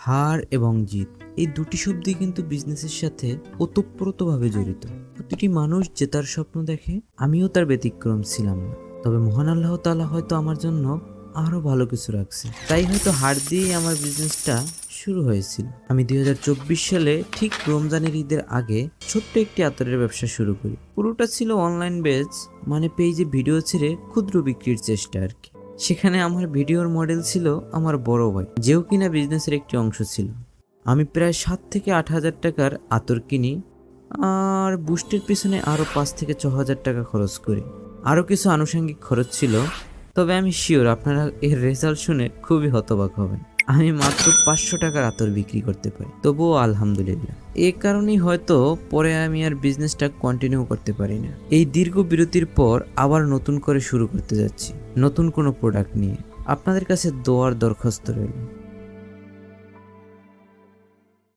হার এবং জিত এই দুটি শব্দই কিন্তু বিজনেসের সাথে ওতপ্রোতভাবে জড়িত। প্রতিটি মানুষ জেতার স্বপ্ন দেখে, আমিও তার ব্যতিক্রম ছিলাম না। তবে মহান আল্লাহ তাআলা হয়তো আমার জন্য আরো ভালো কিছু রাখছে, তাই হয়তো হার দিয়েই আমার বিজনেসটা শুরু হয়েছিল। আমি 2024 সালে ঠিক রমজানের ঈদের আগে ছোট্ট একটি আতরের ব্যবসা শুরু করি। পুরোটা ছিল অনলাইন বেচ, মানে পেজে ভিডিও ছেড়ে ক্ষুদ্র বিক্রির চেষ্টা আর কি। সেখানে আমার ভিডিওর মডেল ছিল আমার বড় ভাই, যেও কিনা বিজনেসের একটি অংশ ছিল। আমি প্রায় 7 থেকে 8 হাজার টাকার আতর কিনি, আর বুস্টের পিছনে আরও 5 থেকে 6 হাজার টাকা খরচ করি। আরও কিছু আনুষঙ্গিক খরচ ছিল, তবে আমি শিওর আপনারা এর রেজাল্ট শুনে খুবই হতবাক হবেন। আমি মাত্র 500 টাকার আতর বিক্রি করতে পারি, তবুও আলহামদুলিল্লাহ। এ কারণেই হয়তো পরে আমি আর বিজনেসটা কন্টিনিউ করতে পারি না। এই দীর্ঘ বিরতির পর আবার নতুন করে শুরু করতে যাচ্ছি, নতুন কোনো প্রোডাক্ট নিয়ে। আপনাদের কাছে দোয়ার দরখাস্ত রইল।